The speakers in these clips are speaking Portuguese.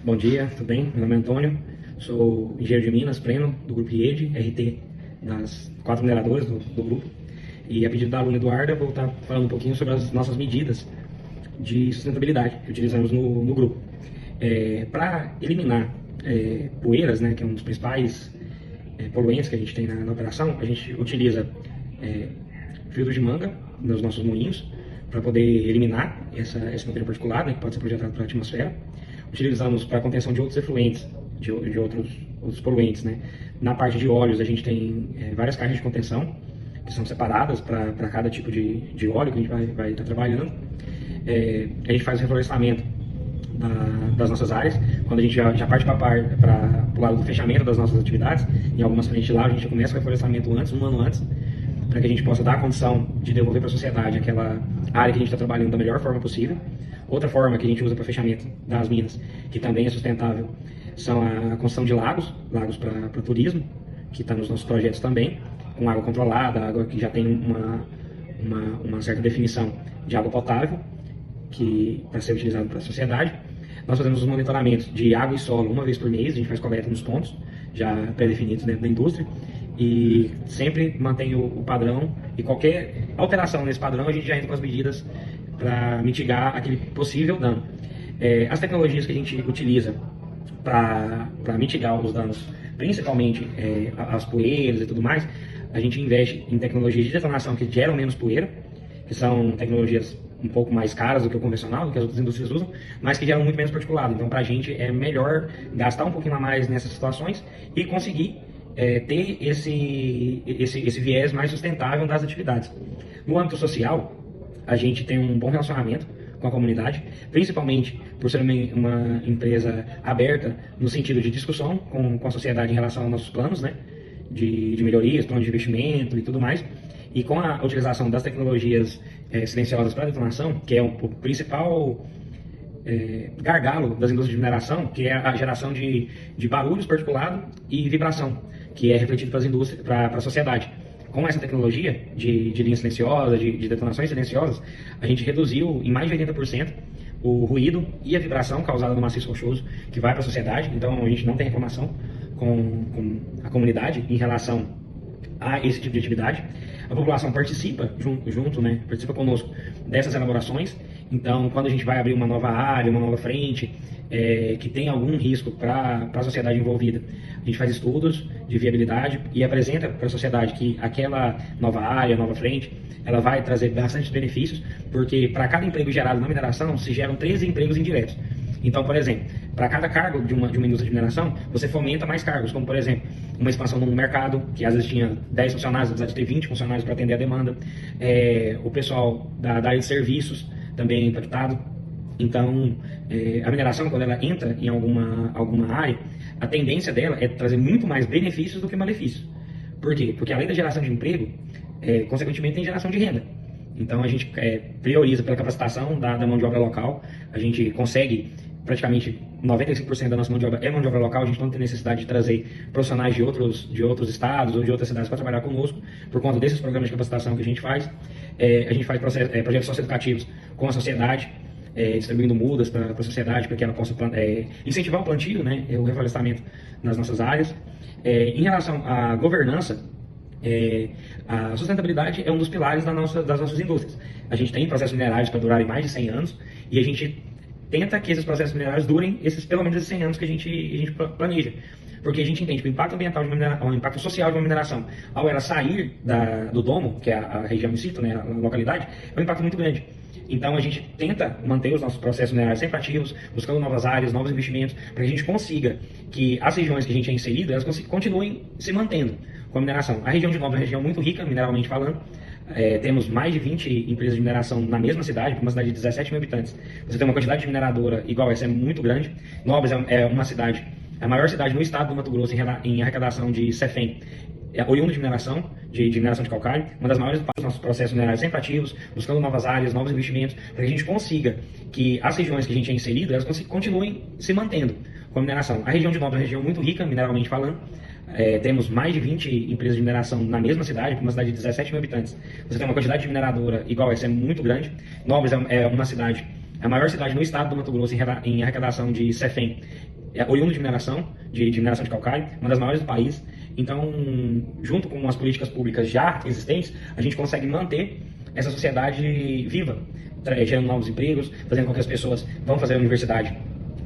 Bom dia, tudo bem? Meu nome é Antônio, sou engenheiro de Minas, pleno do grupo IED, RT, das 4 mineradoras do grupo. E a pedido da aluna Eduarda, vou estar falando um pouquinho sobre as nossas medidas de sustentabilidade que utilizamos no grupo. Para eliminar poeiras, né, que é um dos principais poluentes que a gente tem na operação, a gente utiliza filtro de manga nos nossos moinhos para poder eliminar esse poeira particulada, né, que pode ser projetado para a atmosfera. Utilizamos para contenção de outros efluentes, de outros poluentes, né. Na parte de óleos, a gente tem várias caixas de contenção que são separadas para cada tipo de óleo que a gente vai estar trabalhando. A gente faz o reflorestamento das nossas áreas, quando a gente já parte para o lado do fechamento das nossas atividades. Em algumas frentes lá, a gente começa o reflorestamento antes, um ano antes, para que a gente possa dar a condição de devolver para a sociedade aquela área que a gente está trabalhando da melhor forma possível. Outra forma que a gente usa para fechamento das minas, que também é sustentável, são a construção de lagos para turismo, que está nos nossos projetos também, com água controlada, água que já tem uma certa definição de água potável, que para ser utilizado para a sociedade. Nós fazemos os monitoramentos de água e solo uma vez por mês, a gente faz coleta nos pontos já pré-definidos dentro da indústria, e sempre mantém o padrão, e qualquer alteração nesse padrão a gente já entra com as medidas para mitigar aquele possível dano. As tecnologias que a gente utiliza para mitigar os danos, principalmente as poeiras e tudo mais, a gente investe em tecnologias de detonação que geram menos poeira, que são tecnologias um pouco mais caras do que o convencional, do que as outras indústrias usam, mas que geram muito menos particulado. Então, para a gente é melhor gastar um pouquinho a mais nessas situações e conseguir ter esse viés mais sustentável das atividades. No âmbito social, a gente tem um bom relacionamento com a comunidade, principalmente por ser uma empresa aberta no sentido de discussão com a sociedade em relação aos nossos planos, né, de melhorias, planos de investimento e tudo mais. E com a utilização das tecnologias silenciosas para detonação, que é o principal gargalo das indústrias de mineração, que é a geração de barulhos particulados e vibração, que é refletido para as indústrias, para a sociedade. Com essa tecnologia de linhas silenciosas, de detonações silenciosas, a gente reduziu em mais de 80% o ruído e a vibração causada no maciço rochoso que vai para a sociedade. Então a gente não tem reclamação com a comunidade em relação a esse tipo de atividade. A população participa junto, né, participa conosco dessas elaborações. Então, quando a gente vai abrir uma nova área, uma nova frente, que tem algum risco para a sociedade envolvida, a gente faz estudos de viabilidade e apresenta para a sociedade que aquela nova área, nova frente, ela vai trazer bastante benefícios, porque para cada emprego gerado na mineração, se geram 13 empregos indiretos. Então, por exemplo, para cada cargo de uma indústria de mineração, você fomenta mais cargos, como, por exemplo, uma expansão no mercado, que às vezes tinha 10 funcionários, apesar de ter 20 funcionários para atender a demanda. O pessoal da área de serviços também é impactado. Então, a mineração, quando ela entra em alguma área, a tendência dela é trazer muito mais benefícios do que malefícios. Por quê? Porque além da geração de emprego, consequentemente tem geração de renda. Então, a gente prioriza pela capacitação da mão de obra local. A gente consegue praticamente 95% da nossa mão de obra local. A gente não tem necessidade de trazer profissionais de outros estados ou de outras cidades para trabalhar conosco, por conta desses programas de capacitação que a gente faz. A gente faz projetos socioeducativos com a sociedade, distribuindo mudas para a sociedade, para que ela possa incentivar o plantio, né, o reflorestamento nas nossas áreas. Em relação à governança, a sustentabilidade é um dos pilares das nossas indústrias. A gente tem processos minerários para durarem mais de 100 anos e a gente tenta que esses processos minerários durem pelo menos esses 100 anos que a gente planeja. Porque a gente entende que o impacto ambiental o impacto social de uma mineração, ao ela sair do domo, que é a região em situ, né, a localidade, é um impacto muito grande. Então a gente tenta manter os nossos processos minerários sempre ativos, buscando novas áreas, novos investimentos, para que a gente consiga que as regiões que a gente é inserido, elas continuem se mantendo com a mineração. A região de Nobres é uma região muito rica, mineralmente falando. Temos mais de 20 empresas de mineração na mesma cidade, uma cidade de 17 mil habitantes. Você tem uma quantidade de mineradora igual essa, é muito grande. Nobres é uma cidade, a maior cidade no estado do Mato Grosso em arrecadação de CEFEM, oriundo de mineração, de mineração de calcário, uma das maiores dos nossos processos minerários sempre ativos, buscando novas áreas, novos investimentos, para que a gente consiga que as regiões que a gente é inserido, elas continuem se mantendo com a mineração. A região de Nobres é uma região muito rica, mineralmente falando. Temos mais de 20 empresas de mineração na mesma cidade, uma cidade de 17 mil habitantes. Você tem uma quantidade de mineradora igual essa, é muito grande. Nobres é uma cidade, a maior cidade no estado do Mato Grosso em arrecadação de CEFEM, oriundo de mineração, de mineração de calcário, uma das maiores do país. Então, junto com as políticas públicas já existentes, a gente consegue manter essa sociedade viva, gerando novos empregos, fazendo com que as pessoas vão fazer a universidade,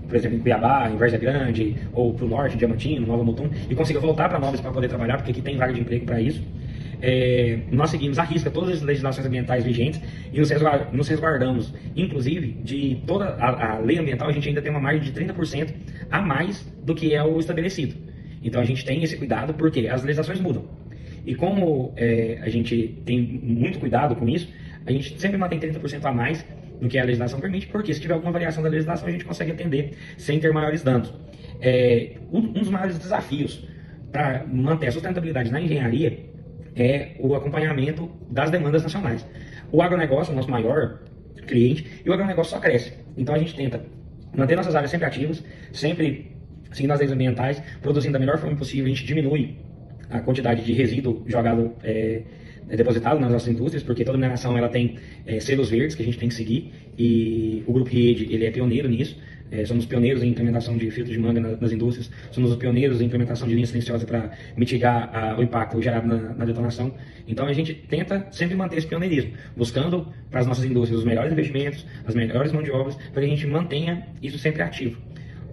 por exemplo, em Cuiabá, em Várzea Grande, ou para o norte, em Diamantino, Nova Mutum, e consiga voltar para Novos para poder trabalhar, porque aqui tem vaga de emprego para isso. Nós seguimos à risca todas as legislações ambientais vigentes e nos resguardamos, inclusive, de toda a lei ambiental. A gente ainda tem uma margem de 30% a mais do que é o estabelecido. Então a gente tem esse cuidado porque as legislações mudam. E como a gente tem muito cuidado com isso, a gente sempre mantém 30% a mais do que a legislação permite, porque se tiver alguma variação da legislação, a gente consegue atender sem ter maiores danos. Um dos maiores desafios para manter a sustentabilidade na engenharia é o acompanhamento das demandas nacionais. O agronegócio é o nosso maior cliente e o agronegócio só cresce. Então a gente tenta manter nossas áreas sempre ativas, sempre seguindo as leis ambientais, produzindo da melhor forma possível. A gente diminui a quantidade de resíduo jogado, depositado nas nossas indústrias, porque toda mineração ela tem selos verdes que a gente tem que seguir, e o Grupo RIED ele é pioneiro nisso. Somos pioneiros em implementação de filtros de manga nas indústrias, somos os pioneiros em implementação de linha silenciosa para mitigar o impacto gerado na detonação. Então a gente tenta sempre manter esse pioneirismo, buscando para as nossas indústrias os melhores investimentos, as melhores mãos de obras, para que a gente mantenha isso sempre ativo.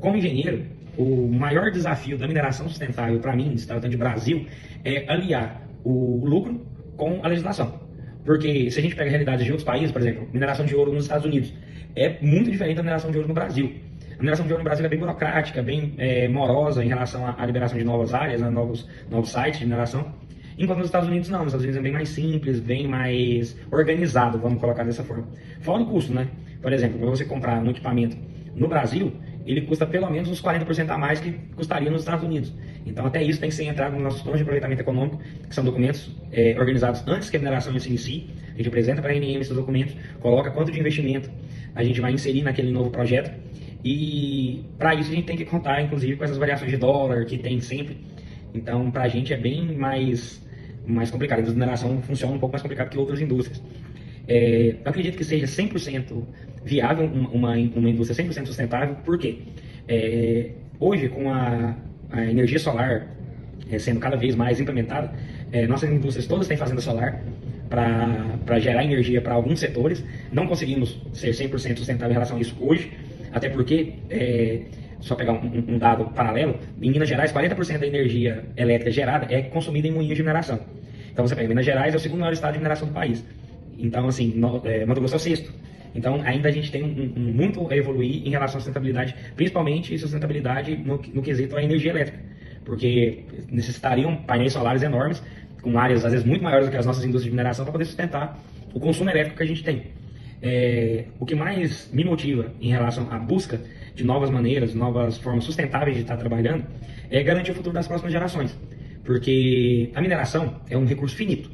Como engenheiro, o maior desafio da mineração sustentável para mim, se tratando de Brasil, é aliar o lucro com a legislação. Porque se a gente pega realidades de outros países, por exemplo, mineração de ouro nos Estados Unidos, é muito diferente da mineração de ouro no Brasil. A mineração de ouro no Brasil é bem burocrática, bem morosa em relação à liberação de novas áreas, novos sites de mineração. Enquanto nos Estados Unidos não, nos Estados Unidos é bem mais simples, bem mais organizado, vamos colocar dessa forma. Fora o custo, né? Por exemplo, para você comprar um equipamento no Brasil, ele custa pelo menos uns 40% a mais que custaria nos Estados Unidos. Então até isso tem que ser entrado nos nossos planos de aproveitamento econômico, que são documentos organizados antes que a mineração se inicie. A gente apresenta para a ANM esses documentos, coloca quanto de investimento a gente vai inserir naquele novo projeto, e para isso a gente tem que contar, inclusive, com essas variações de dólar que tem sempre. Então, para a gente é bem mais complicado. A indústria de mineração funciona um pouco mais complicado que outras indústrias. Eu acredito que seja 100% viável uma indústria 100% sustentável, porque hoje, com a energia solar sendo cada vez mais implementada, nossas indústrias todas têm fazenda solar para gerar energia para alguns setores. Não conseguimos ser 100% sustentável em relação a isso hoje, até porque, só pegar um dado paralelo, em Minas Gerais 40% da energia elétrica gerada é consumida em moinhos de mineração. Então você pega, Minas Gerais é o segundo maior estado de mineração do país. Então assim, Mato Grosso é o sexto. Então ainda a gente tem muito a evoluir em relação à sustentabilidade, principalmente sustentabilidade no quesito à energia elétrica, porque necessitariam painéis solares enormes, com áreas às vezes muito maiores do que as nossas indústrias de mineração, para poder sustentar o consumo elétrico que a gente tem. O que mais me motiva em relação à busca de novas maneiras, novas formas sustentáveis de estar trabalhando, é garantir o futuro das próximas gerações. Porque a mineração é um recurso finito.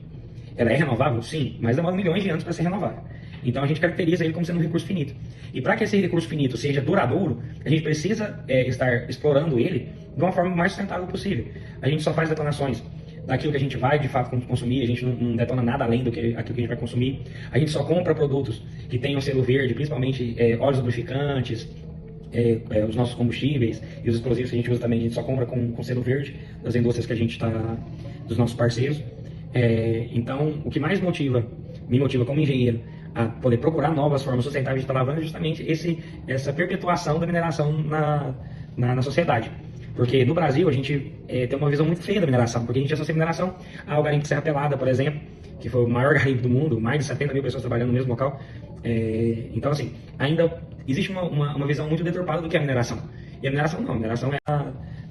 Ela é renovável? Sim, mas demora milhões de anos para ser renovável. Então a gente caracteriza ele como sendo um recurso finito. E para que esse recurso finito seja duradouro, a gente precisa estar explorando ele de uma forma mais sustentável possível. A gente só faz detonações daquilo que a gente vai de fato consumir, a gente não detona nada além do que aquilo que a gente vai consumir. A gente só compra produtos que tenham selo verde, principalmente óleos lubrificantes, os nossos combustíveis e os explosivos que a gente usa também, a gente só compra com selo verde das indústrias que a gente está, dos nossos parceiros. Então, o que mais me motiva como engenheiro a poder procurar novas formas sustentáveis de estar lavando é justamente essa perpetuação da mineração na sociedade. Porque no Brasil a gente tem uma visão muito feia da mineração, porque a gente associa a mineração ao garimpo de Serra Pelada, por exemplo, que foi o maior garimpo do mundo, mais de 70 mil pessoas trabalhando no mesmo local. Então, assim, ainda existe uma visão muito deturpada do que é a mineração. E a mineração não, a mineração é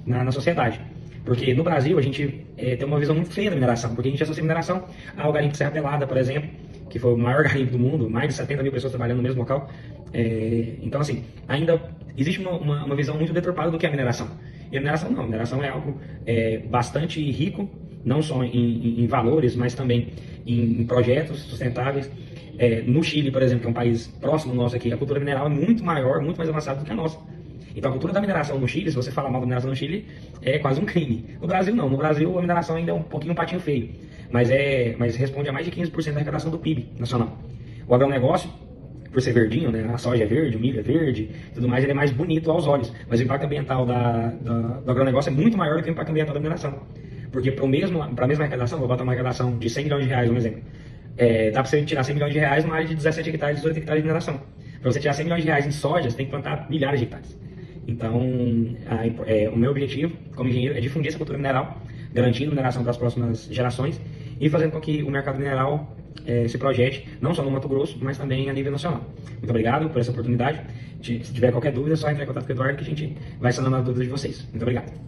na sociedade. Porque no Brasil a gente tem uma visão muito feia da mineração, porque a gente associa a mineração ao garimpo de Serra Pelada, por exemplo, que foi o maior garimpo do mundo, mais de 70 mil pessoas trabalhando no mesmo local. Então, assim, ainda existe uma visão muito deturpada do que é a mineração. E a mineração não, a mineração é algo bastante rico, não só em valores, mas também em projetos sustentáveis. No Chile, por exemplo, que é um país próximo nosso aqui, a cultura mineral é muito maior, muito mais avançada do que a nossa. Então a cultura da mineração no Chile, se você falar mal da mineração no Chile, é quase um crime. No Brasil não, no Brasil a mineração ainda é um pouquinho um patinho feio, mas responde a mais de 15% da arrecadação do PIB nacional. O agronegócio por ser verdinho, né? A soja é verde, o milho é verde, tudo mais, ele é mais bonito aos olhos. Mas o impacto ambiental do agronegócio é muito maior do que o impacto ambiental da mineração. Porque para a mesma arrecadação, vou botar uma arrecadação de 100 milhões de reais, um exemplo. Dá para você tirar 100 milhões de reais numa área de 17 hectares, 18 hectares de mineração. Para você tirar 100 milhões de reais em soja, você tem que plantar milhares de hectares. Então, o meu objetivo como engenheiro é difundir essa cultura mineral, garantindo mineração para as próximas gerações e fazendo com que o mercado mineral se projete, não só no Mato Grosso, mas também a nível nacional. Muito obrigado por essa oportunidade. Se tiver qualquer dúvida, é só entrar em contato com o Eduardo que a gente vai sanando as dúvidas de vocês. Muito obrigado.